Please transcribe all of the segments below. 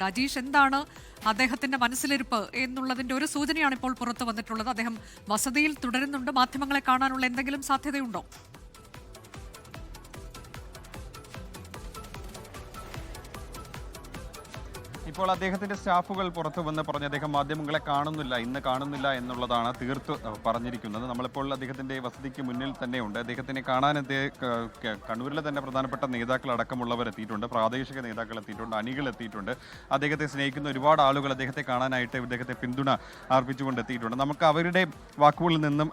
രാജീഷ്, എന്താണ് അദ്ദേഹത്തിന്റെ മനസ്സിലിരിപ്പ് എന്നുള്ളതിന്റെ ഒരു സൂചനയാണ് ഇപ്പോൾ പുറത്തു വന്നിട്ടുള്ളത്. അദ്ദേഹം വസതിയിൽ തുടരുന്നുണ്ട്. മാധ്യമങ്ങളെ കാണാനുള്ള എന്തെങ്കിലും സാധ്യതയുണ്ടോ? ഇപ്പോൾ അദ്ദേഹത്തിന്റെ സ്റ്റാഫുകൾ പുറത്തു വന്ന് പറഞ്ഞ് അദ്ദേഹം മാധ്യമങ്ങളെ ഇന്ന് കാണുന്നില്ല എന്നുള്ളതാണ് തീർത്ത് പറഞ്ഞിരിക്കുന്നത്. നമ്മളിപ്പോൾ അദ്ദേഹത്തിന്റെ വസതിക്ക് മുന്നിൽ തന്നെയുണ്ട്. അദ്ദേഹത്തിനെ കാണാൻ കണ്ണൂരിലെ തന്നെ പ്രധാനപ്പെട്ട നേതാക്കൾ അടക്കമുള്ളവർ എത്തിയിട്ടുണ്ട്, പ്രാദേശിക നേതാക്കൾ എത്തിയിട്ടുണ്ട്, അണികൾ എത്തിയിട്ടുണ്ട്. അദ്ദേഹത്തെ സ്നേഹിക്കുന്ന ഒരുപാട് ആളുകൾ അദ്ദേഹത്തെ കാണാനായിട്ട് ഇദ്ദേഹത്തെ പിന്തുണ അർപ്പിച്ചുകൊണ്ട് എത്തിയിട്ടുണ്ട്. നമുക്ക് അവരുടെ വാക്കുകളിൽ നിന്നും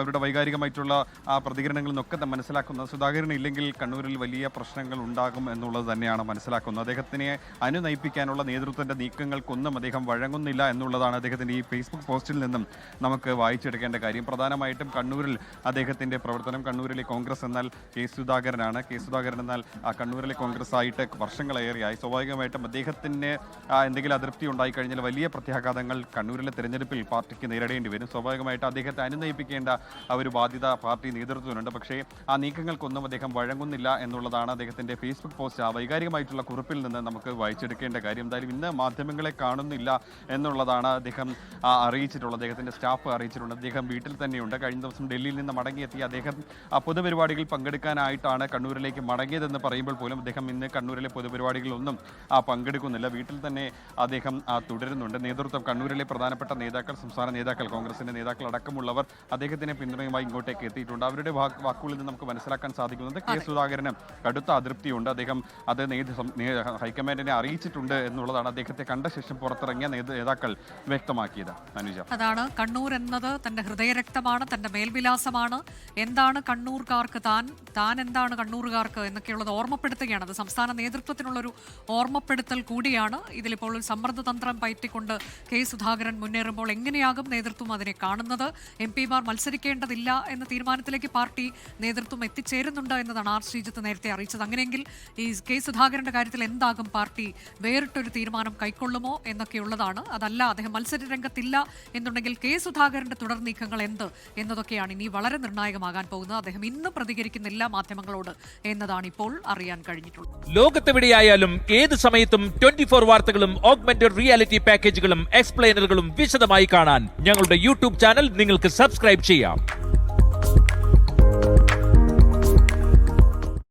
അവരുടെ വൈകാരികമായിട്ടുള്ള ആ പ്രതികരണങ്ങളിൽ നിന്നൊക്കെ മനസ്സിലാക്കുന്നത് സുധാകരൻ ഇല്ലെങ്കിൽ കണ്ണൂരിൽ വലിയ പ്രശ്നങ്ങൾ ഉണ്ടാകും എന്നുള്ളത് തന്നെയാണ് മനസ്സിലാക്കുന്നത്. അദ്ദേഹത്തിനെ അനുനയിപ്പിക്കാനുള്ള നേതൃത്വത്തിന്റെ നീക്കങ്ങൾക്കൊന്നും അദ്ദേഹം വഴങ്ങുന്നില്ല എന്നുള്ളതാണ് അദ്ദേഹത്തിന്റെ ഈ ഫേസ്ബുക്ക് പോസ്റ്റിൽ നിന്നും നമുക്ക് വായിച്ചെടുക്കേണ്ട കാര്യം. പ്രധാനമായിട്ടും കണ്ണൂരിൽ അദ്ദേഹത്തിന്റെ പ്രവർത്തനം, കണ്ണൂരിലെ കോൺഗ്രസ് എന്നാൽ കെ സുധാകരനാണ്. കെ സുധാകരൻ എന്നാൽ കണ്ണൂരിലെ കോൺഗ്രസ് ആയിട്ട് വർഷങ്ങളേറെയായി. സ്വാഭാവികമായിട്ടും അദ്ദേഹത്തിന് എന്തെങ്കിലും അതൃപ്തി ഉണ്ടായി കഴിഞ്ഞാൽ വലിയ പ്രത്യാഘാതങ്ങൾ കണ്ണൂരിലെ തെരഞ്ഞെടുപ്പിൽ പാർട്ടിക്ക് നേരിടേണ്ടി വരും. സ്വാഭാവികമായിട്ട് അദ്ദേഹത്തെ അനുനയിപ്പിക്കേണ്ട ഒരു ബാധ്യത പാർട്ടി നേതൃത്വത്തിനുണ്ട്. പക്ഷേ ആ നീക്കങ്ങൾക്കൊന്നും അദ്ദേഹം വഴങ്ങുന്നില്ല എന്നുള്ളതാണ് അദ്ദേഹത്തിന്റെ ഫേസ്ബുക്ക് പോസ്റ്റ്, ആ വൈകാരികമായിട്ടുള്ള കുറിപ്പിൽ നിന്ന് നമുക്ക് വായിച്ചെടുക്കേണ്ട കാര്യം. എന്തായാലും ഇന്ന് മാധ്യമങ്ങളെ കാണുന്നില്ല എന്നുള്ളതാണ് അദ്ദേഹം അറിയിച്ചിട്ടുള്ളത്, അദ്ദേഹത്തിന്റെ സ്റ്റാഫ് അറിയിച്ചിട്ടുണ്ട്. അദ്ദേഹം വീട്ടിൽ തന്നെയുണ്ട്. കഴിഞ്ഞ ദിവസം ഡൽഹിയിൽ നിന്ന് മടങ്ങിയെത്തി അദ്ദേഹം പൊതുപരിപാടികളിൽ പങ്കെടുക്കാനായിട്ടാണ് കണ്ണൂരിലേക്ക് മടങ്ങിയതെന്ന് പറയുമ്പോൾ പോലും അദ്ദേഹം ഇന്ന് കണ്ണൂരിലെ പൊതുപരിപാടികളിലൊന്നും പങ്കെടുക്കുന്നില്ല. വീട്ടിൽ തന്നെ അദ്ദേഹം തുടരുന്നുണ്ട്. നേതൃത്വം, കണ്ണൂരിലെ പ്രധാനപ്പെട്ട നേതാക്കൾ, സംസ്ഥാന നേതാക്കൾ, കോൺഗ്രസിന്റെ നേതാക്കൾ അടക്കമുള്ളവർ അദ്ദേഹത്തിന്റെ പിന്തുണയുമായി ഇങ്ങോട്ടേക്ക് എത്തിയിട്ടുണ്ട്. അവരുടെ വാക്കുകളിൽ നിന്ന് നമുക്ക് മനസ്സിലാക്കാൻ സാധിക്കുന്നത് കെ സുധാകരന് കടുത്ത അതൃപ്തിയുണ്ട്. അദ്ദേഹം അത് ഹൈക്കമാൻഡിനെ അറിയിച്ചിട്ടുണ്ട് എന്നുള്ളതാണ് അദ്ദേഹത്തെ കണ്ട ശേഷം പുറത്തിറങ്ങിയ നേതാക്കൾ വ്യക്തമാക്കിയത്. അനുജ, അതാണ് കണ്ണൂർ എന്നത് തന്റെ ഹൃദയരക്തമാണ്, തന്റെ മേൽവിലാസമാണ്. എന്താണ് കണ്ണൂർക്കാർക്ക് താൻ എന്താണ് കണ്ണൂറുകാർക്ക് എന്നൊക്കെയുള്ളത് ഓർമ്മപ്പെടുത്തുകയാണ്. അത് സംസ്ഥാന നേതൃത്വത്തിനുള്ളൊരു ഓർമ്മപ്പെടുത്തൽ കൂടിയാണ്. ഇതിലിപ്പോൾ ഒരു സമ്മർദ്ദതന്ത്രം പയറ്റിക്കൊണ്ട് കെ സുധാകരൻ മുന്നേറുമ്പോൾ എങ്ങനെയാകും നേതൃത്വം അതിനെ കാണുന്നത്? MP-മാർ മത്സരിക്കേണ്ടതില്ല എന്ന തീരുമാനത്തിലേക്ക് പാർട്ടി നേതൃത്വം എത്തിച്ചേരുന്നുണ്ട് എന്നതാണ് ആർ ശ്രീജിത്ത് നേരത്തെ അറിയിച്ചത്. അങ്ങനെയെങ്കിൽ ഈ കെ സുധാകരന്റെ കാര്യത്തിൽ എന്താകും പാർട്ടി വേറിട്ടൊരു തീരുമാനം കൈക്കൊള്ളുമോ എന്നൊക്കെയുള്ളതാണ്. അതല്ല, അദ്ദേഹം മത്സര രംഗത്തില്ല എന്നുണ്ടെങ്കിൽ കെ സുധാകരന്റെ തുടർ നീക്കങ്ങൾ എന്ത് എന്നതൊക്കെയാണ് ഇനി വളരെ നിർണായകമാകാൻ പോകുന്നത്. അദ്ദേഹം ഇന്ന് പ്രതികരിക്കുന്നില്ല മാധ്യമങ്ങളോട് എന്നതാണ് ഇപ്പോൾ അറിയാൻ കഴിഞ്ഞിട്ടുള്ളത്. ലോകത്തെവിടെയായാലും ഏത് സമയത്തും 24 വാർത്തകളും ഓഗ്മെന്റഡ് റിയാലിറ്റി പാക്കേജുകളും എക്സ്പ്ലെയിനറുകളും വിശദമായി കാണാൻ ഞങ്ങളുടെ യൂട്യൂബ് ചാനൽ നിങ്ങൾക്ക് സബ്സ്ക്രൈബ് ചെയ്യാം.